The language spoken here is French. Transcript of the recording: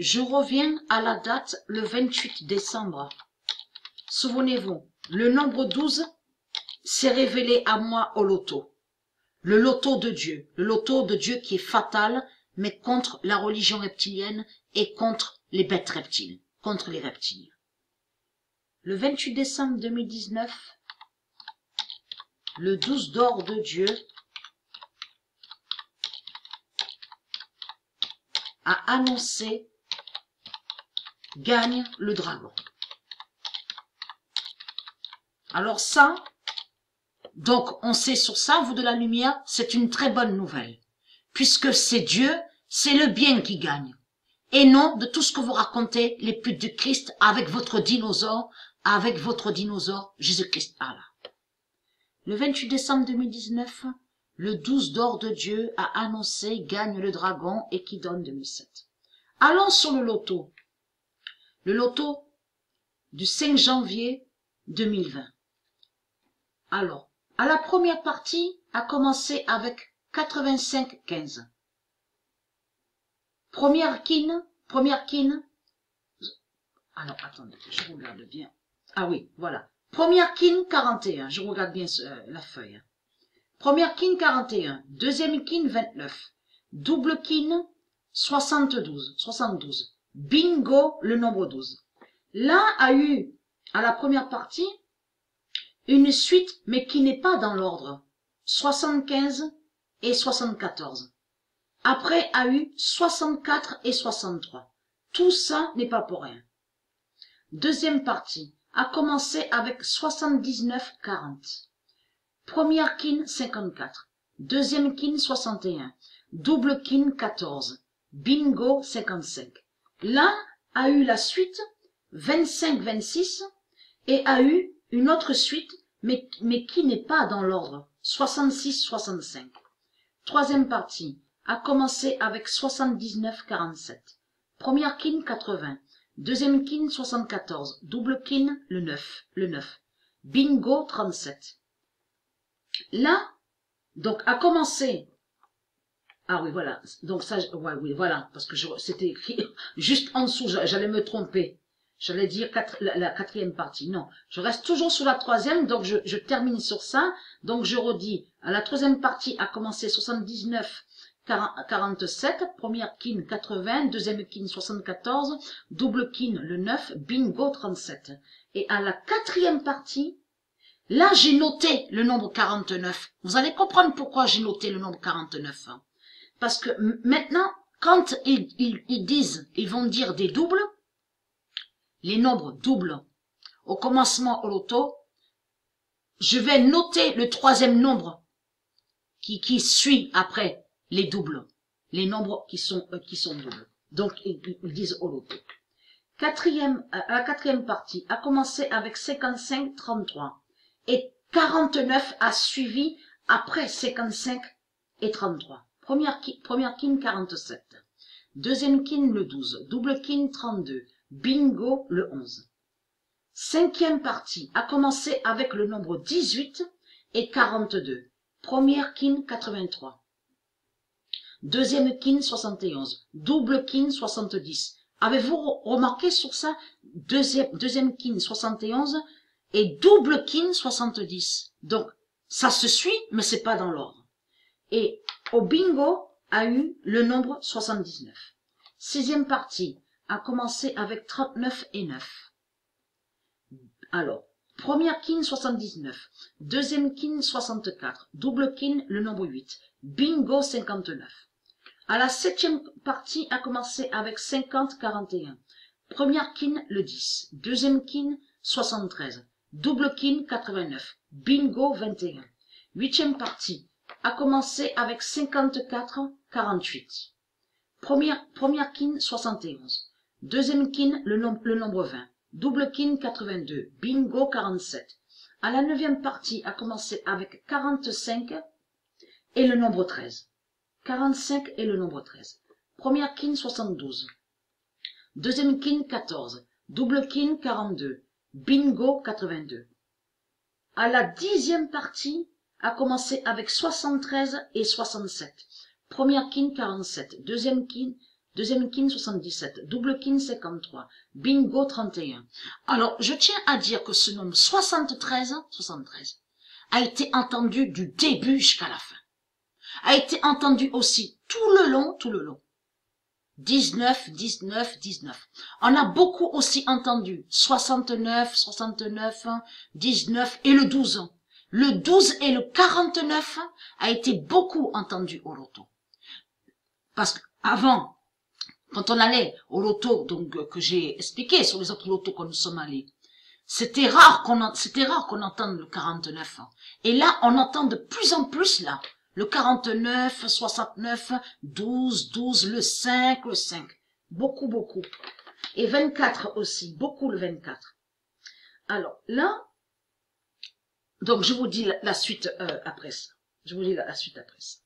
Je reviens à la date le 28 décembre. Souvenez-vous, le nombre 12 s'est révélé à moi au loto. Le loto de Dieu qui est fatal, mais contre la religion reptilienne et contre les bêtes reptiles, contre les reptiliens. Le 28 décembre 2019, le 12 d'or de Dieu a annoncé gagne le dragon. Alors ça, donc on sait sur ça, vous de la lumière, c'est une très bonne nouvelle. Puisque c'est Dieu, c'est le bien qui gagne. Et non de tout ce que vous racontez, les putes de Christ, avec votre dinosaure Jésus-Christ. Allah. Le 28 décembre 2019, le 12 d'or de Dieu a annoncé gagne le dragon et qui donne 2007. Allons sur le loto. Le loto du 5 janvier 2020. Alors, à la première partie, a commencé avec 85-15. Première kin. Alors, attendez, je regarde bien. Ah oui, voilà. Première kin 41, je regarde bien la feuille. Première kin 41, deuxième kin 29, double kin 72. Bingo, le nombre 12. Là a eu, à la première partie, une suite, mais qui n'est pas dans l'ordre. 75 et 74. Après a eu 64 et 63. Tout ça n'est pas pour rien. Deuxième partie a commencé avec 79-40. Première kin 54. Deuxième kin 61. Double kin 14. Bingo 55. Là a eu la suite 25-26 et a eu une autre suite mais qui n'est pas dans l'ordre. 66-65. Troisième partie a commencé avec 79-47. Première kin 80. Deuxième kin 74. Double kin le 9. Bingo 37. Là, donc a commencé. Ah oui, voilà. Donc ça, ouais, oui, voilà, parce que c'était écrit juste en dessous. J'allais me tromper. J'allais dire la quatrième partie. Non, je reste toujours sur la troisième, donc je termine sur ça. Donc je redis, la troisième partie a commencé 79-47, première kin 80, deuxième kin 74, double kin le 9, bingo 37. Et à la quatrième partie, là j'ai noté le nombre 49. Vous allez comprendre pourquoi j'ai noté le nombre 49. Parce que maintenant, quand ils disent, ils vont dire des doubles, les nombres doubles au commencement au loto, je vais noter le troisième nombre qui suit après les doubles, les nombres qui sont doubles. Donc ils disent au loto. La quatrième partie a commencé avec 55-33 et 49 a suivi après 55 et 33. Première kin 47, deuxième kin le 12, double kin 32, bingo le 11. Cinquième partie a commencé avec le nombre 18 et 42. Première kin 83. Deuxième kin 71. Double kin 70. Avez-vous remarqué sur ça? Deuxième kin 71 et double kin 70. Donc, ça se suit, mais c'est pas dans l'ordre. Et au bingo a eu le nombre 79. Sixième partie a commencé avec 39 et 9. Alors, première kin 79, deuxième kin 64, double kin le nombre 8, bingo 59. À la septième partie a commencé avec 50-41, première kin le 10, deuxième kin 73, double kin 89, bingo 21. Huitième partie a commencé avec 54-48, première kin 71, deuxième kin le nombre 20, double kin 82, bingo 47. À la neuvième partie a commencé avec 45 et le nombre 13. 45 et le nombre 13. Première kin 72. Deuxième kin 14. Double kin 42. Bingo 82. À la dixième partie a commencé avec 73 et 67. Première kin 47. Deuxième kin deuxième kin 77, double kin 53, bingo 31. Alors, je tiens à dire que ce nombre 73 a été entendu du début jusqu'à la fin. A été entendu aussi tout le long. 19, 19, 19. On a beaucoup aussi entendu 69, 69, 19 et le 12. Le 12 et le 49 a été beaucoup entendu au loto. Parce qu'avant, quand on allait au loto, donc que j'ai expliqué sur les autres lotos que nous sommes allés, c'était rare qu'on entende le 49. Et là, on entend de plus en plus là. Le 49, 69, 12, 12, le 5. Beaucoup, beaucoup. Et 24 aussi, beaucoup le 24. Alors là, donc je vous dis la suite après ça. Je vous dis la suite après ça.